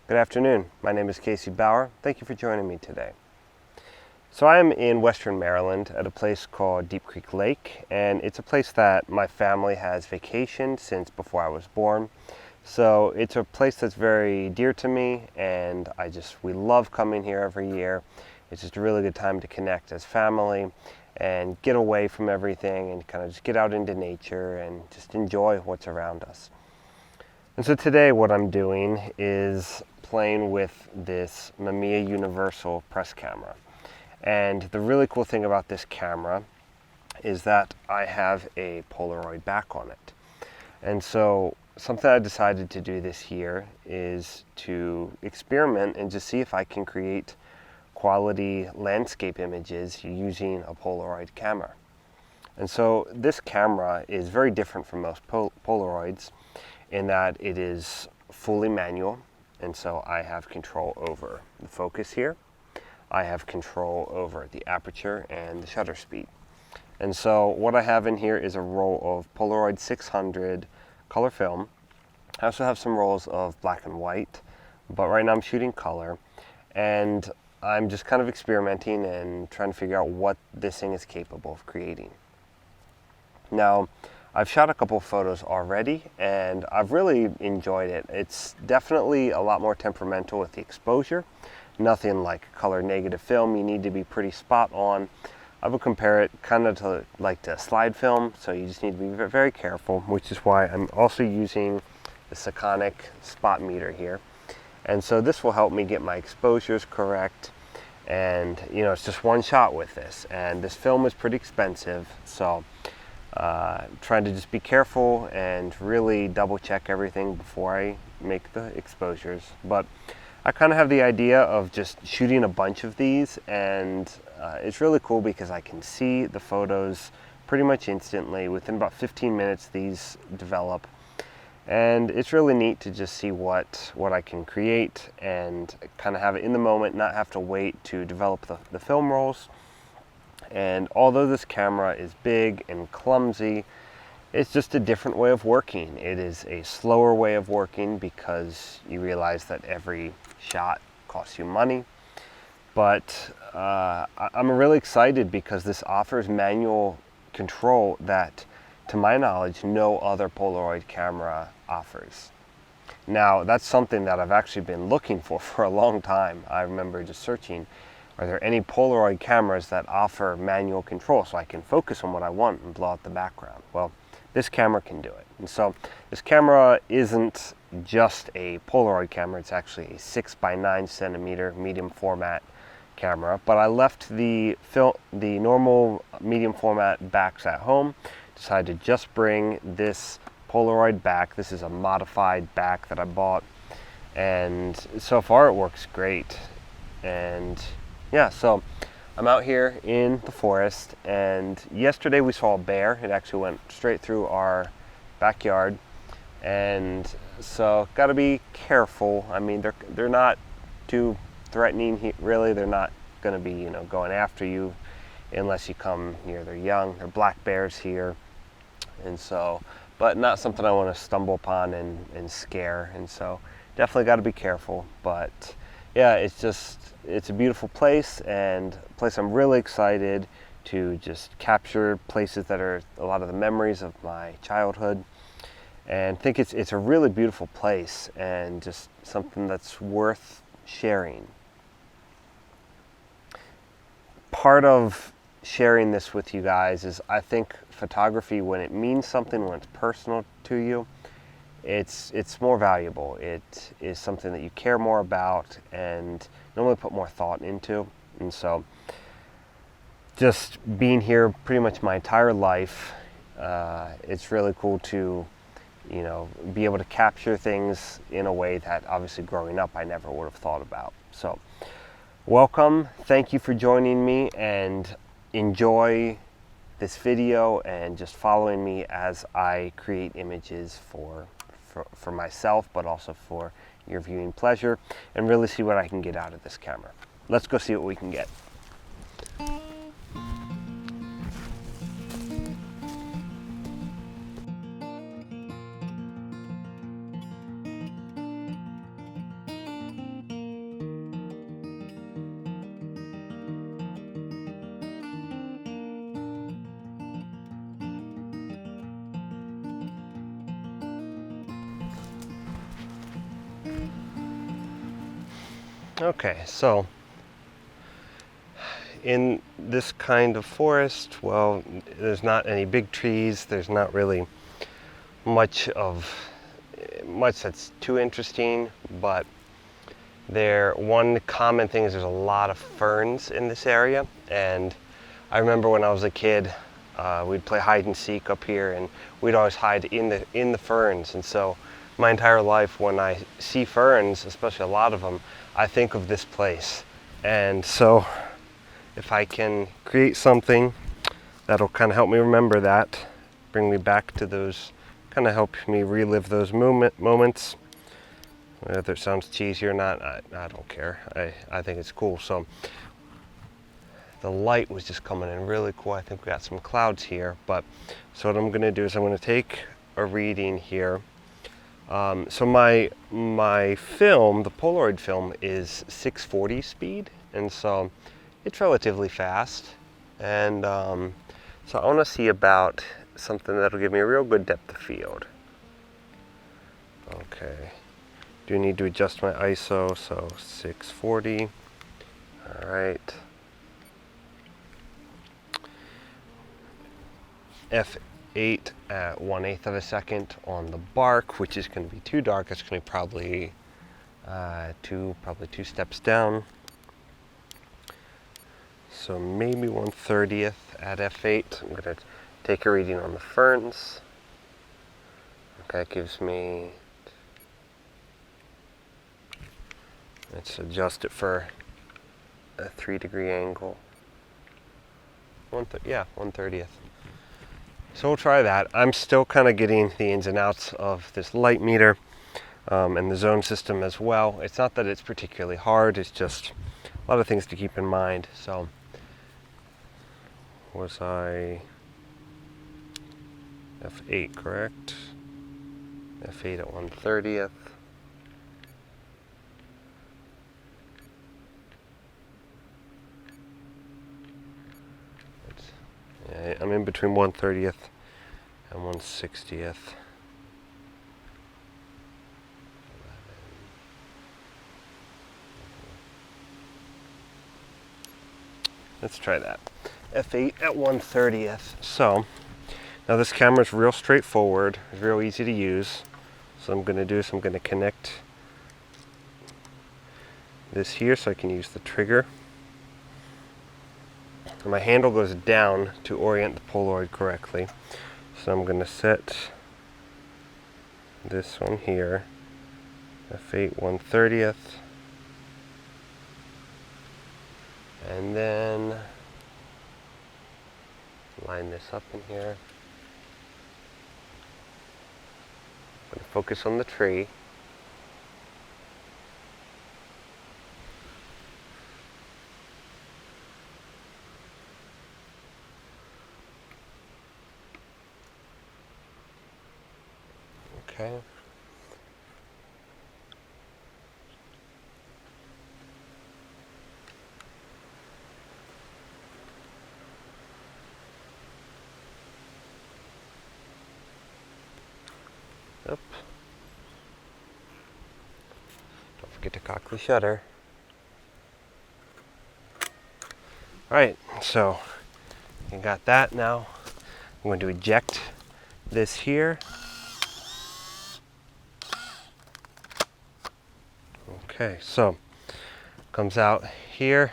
Good afternoon. My name is Casey Bauer. Thank you for joining me today. So I am in Western Maryland at a place called Deep Creek Lake, and it's a place that my family has vacationed since before I was born. So it's a place that's very dear to me, and we love coming here every year. It's just a really good time to connect as family and get away from everything and kind of just get out into nature and just enjoy what's around us. And so today what I'm doing is playing with this Mamiya Universal Press Camera. And the really cool thing about this camera is that I have a Polaroid back on it. And so something I decided to do this year is to experiment and just see if I can create quality landscape images using a Polaroid camera. And so this camera is very different from most Polaroids in that it is fully manual, and so I have control over the focus here. I have control over the aperture and the shutter speed. And so what I have in here is a roll of Polaroid 600 color film. I also have some rolls of black and white, but right now I'm shooting color, and I'm just kind of experimenting and trying to figure out what this thing is capable of creating. Now, I've shot a couple photos already, and I've really enjoyed it. It's definitely a lot more temperamental with the exposure. Nothing like color negative film. You need to be pretty spot on. I would compare it kind of to slide film, so you just need to be very careful, which is why I'm also using the Sekonic spot meter here. And so this will help me get my exposures correct. And it's just one shot with this, and this film is pretty expensive, so trying to just be careful and really double check everything before I make the exposures. But I kind of have the idea of just shooting a bunch of these, and it's really cool because I can see the photos pretty much instantly. Within about 15 minutes these develop, and it's really neat to just see what I can create and kind of have it in the moment, not have to wait to develop the film rolls. And although this camera is big and clumsy, it's just a different way of working. It is a slower way of working because you realize that every shot costs you money. But I'm really excited because this offers manual control that, to my knowledge, no other Polaroid camera offers. Now, that's something that I've actually been looking for a long time. I remember just searching, are there any Polaroid cameras that offer manual control so I can focus on what I want and blow out the background? Well, this camera can do it. And so this camera isn't just a Polaroid camera, it's actually a 6x9 centimeter medium format camera. But I left the normal medium format backs at home, decided to just bring this Polaroid back. This is a modified back that I bought, and so far it works great. And yeah, so I'm out here in the forest, and yesterday we saw a bear. It actually went straight through our backyard, and so got to be careful. I mean, they're not too threatening really. They're not going to be going after you unless you come near their young. They're black bears here, and so, but not something I want to stumble upon and scare. And so definitely got to be careful. But yeah, it's a beautiful place, and a place I'm really excited to just capture, places that are a lot of the memories of my childhood, and think it's a really beautiful place and just something that's worth sharing. Part of sharing this with you guys is, I think photography, when it means something, when it's personal to you, it's more valuable. It is something that you care more about and normally put more thought into. And so just being here pretty much my entire life, it's really cool to be able to capture things in a way that obviously growing up I never would have thought about. So welcome, thank you for joining me, and enjoy this video and just following me as I create images for myself, but also for your viewing pleasure, and really see what I can get out of this camera. Let's go see what we can get. Okay, so in this kind of forest, well, there's not any big trees, there's not really much that's too interesting, but one common thing is there's a lot of ferns in this area. And I remember when I was a kid, we'd play hide and seek up here, and we'd always hide in the ferns. And so my entire life, when I see ferns, especially a lot of them, I think of this place. And so if I can create something that'll kind of help me remember that, bring me back to those, kind of help me relive those moments. Whether it sounds cheesy or not, I don't care. I think it's cool. So the light was just coming in really cool. I think we got some clouds here. But so what I'm going to do is I'm going to take a reading here. So my film, the Polaroid film, is 640 speed, and so it's relatively fast. And so I want to see about something that'll give me a real good depth of field. Okay. Do need to adjust my ISO, so 640. All right. F8 at 1/8 of a second on the bark, which is going to be too dark. It's going to be probably two steps down. So maybe 1/30th at F8. I'm going to take a reading on the ferns. Okay, that gives me. Let's adjust it for a 3-degree angle. 1/30th. So we'll try that. I'm still kind of getting the ins and outs of this light meter and the zone system as well. It's not that it's particularly hard, it's just a lot of things to keep in mind. So was I F8, correct? F8 at 1/30th. I'm in between 1/30th and 1/60th. Let's try that. F8 at 1/30th. So now this camera is real straightforward, it's real easy to use. So I'm going to do is I'm going to connect this here so I can use the trigger. And my handle goes down to orient the Polaroid correctly. So I'm going to set this one here, F8 1/30th, and then line this up in here. I'm going to focus on the tree. Okay. Up. Don't forget to cock the shutter. Alright, so you got that now. I'm going to eject this here. Okay, so comes out here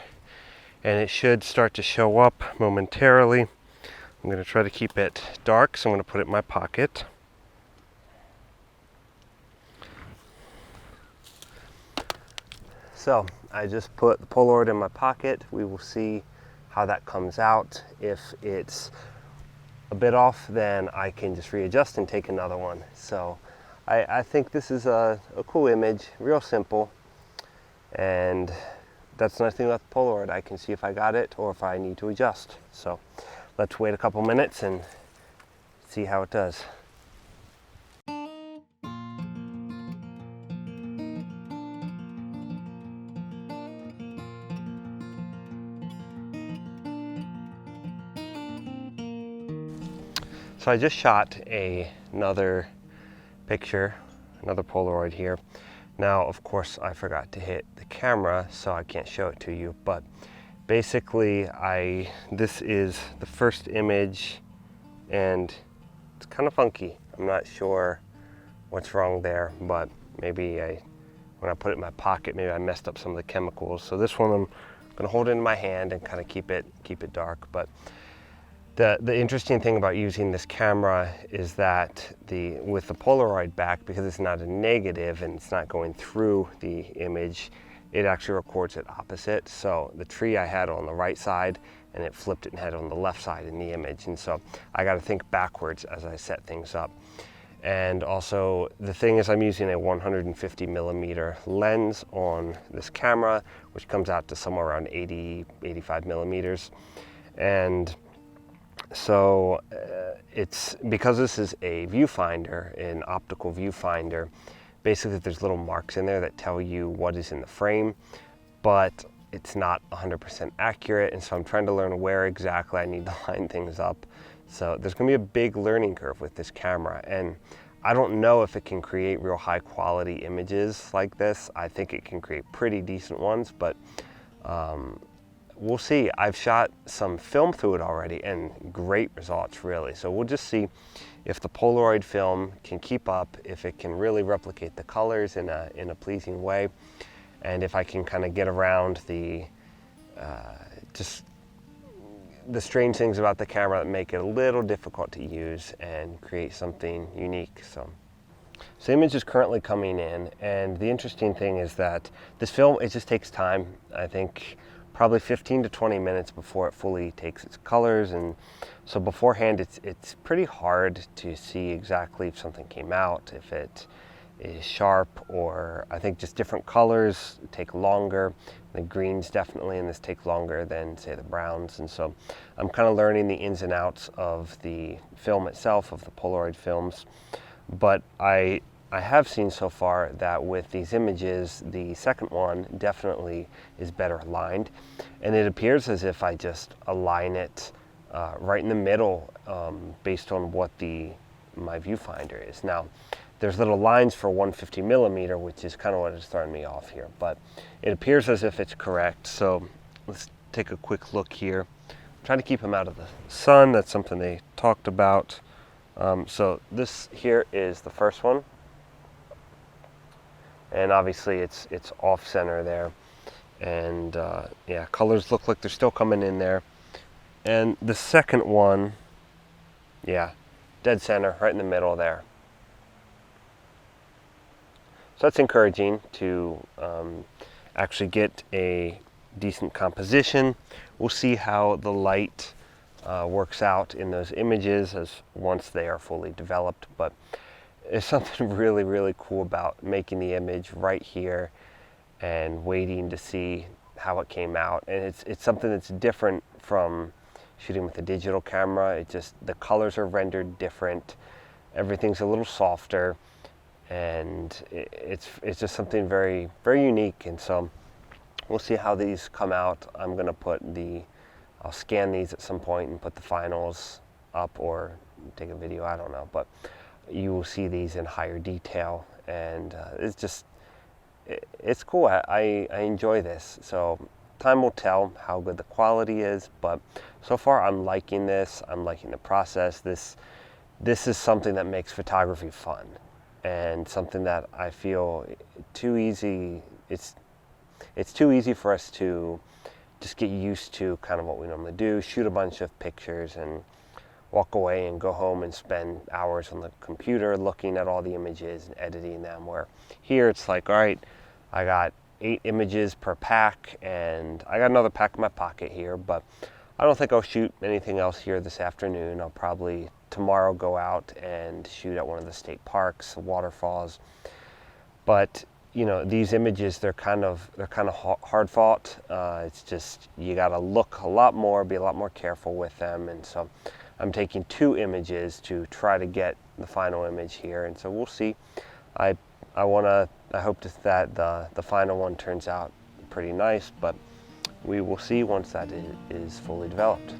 and it should start to show up momentarily. I'm going to try to keep it dark, so I'm going to put it in my pocket. So I just put the Polaroid in my pocket. We will see how that comes out. If it's a bit off, then I can just readjust and take another one. So I think this is a cool image, real simple. And that's the nice thing about the Polaroid. I can see if I got it or if I need to adjust. So let's wait a couple minutes and see how it does. So I just shot another picture, another Polaroid here. Now, of course, I forgot to hit the camera, so I can't show it to you, but basically this is the first image, and it's kind of funky. I'm not sure what's wrong there, but maybe when I put it in my pocket, maybe I messed up some of the chemicals. So this one I'm gonna hold it in my hand and kind of keep it dark. But the interesting thing about using this camera is that with the Polaroid back, because it's not a negative and it's not going through the image, it actually records it opposite. So the tree I had on the right side, and it flipped it and had it on the left side in the image. And so I got to think backwards as I set things up. And also the thing is, I'm using a 150 millimeter lens on this camera, which comes out to somewhere around 85 millimeters. And so it's because this is a viewfinder, an optical viewfinder, basically there's little marks in there that tell you what is in the frame, but it's not 100% accurate. And so I'm trying to learn where exactly I need to line things up. So there's gonna be a big learning curve with this camera, and I don't know if it can create real high quality images like this. I think it can create pretty decent ones, but we'll see. I've shot some film through it already and great results, really. So we'll just see if the Polaroid film can keep up, if it can really replicate the colors in a pleasing way, and if I can kind of get around just the strange things about the camera that make it a little difficult to use and create something unique. So the image is currently coming in, and the interesting thing is that this film, it just takes time. I think probably 15 to 20 minutes before it fully takes its colors, and so beforehand it's pretty hard to see exactly if something came out, if it is sharp, or I think just different colors take longer. The greens definitely in this take longer than, say, the browns, and so I'm kind of learning the ins and outs of the film itself, of the Polaroid films. But I have seen so far that with these images, the second one definitely is better aligned, and it appears as if I just align it right in the middle based on what my viewfinder is. Now, there's little lines for 150 millimeter, which is kind of what is throwing me off here, but it appears as if it's correct. So let's take a quick look here. I'm trying to keep them out of the sun. That's something they talked about. So this here is the first one, and obviously it's off center there, and yeah, colors look like they're still coming in there. And the second one, yeah, dead center, right in the middle there. So that's encouraging to actually get a decent composition. We'll see how the light works out in those images once they are fully developed. But there's something really, really cool about making the image right here and waiting to see how it came out. And it's something that's different from shooting with a digital camera. The colors are rendered different. Everything's a little softer. And it's just something very, very unique. And so we'll see how these come out. I'm gonna I'll scan these at some point and put the finals up, or take a video, I don't know, but you will see these in higher detail, and it's cool. I enjoy this. So time will tell how good the quality is, but so far I'm liking this. I'm liking the process. This is something that makes photography fun, and something that I feel too easy. It's too easy for us to just get used to kind of what we normally do, shoot a bunch of pictures and walk away and go home and spend hours on the computer looking at all the images and editing them. Where here it's like, all right, I got 8 images per pack, and I got another pack in my pocket here, but I don't think I'll shoot anything else here this afternoon. I'll probably tomorrow go out and shoot at one of the state parks, waterfalls. But you know, these images, they're kind of hard fought. It's just, you gotta look a lot more, be a lot more careful with them. And so I'm taking 2 images to try to get the final image here. And so we'll see. I hope that the final one turns out pretty nice, but we will see once that is fully developed.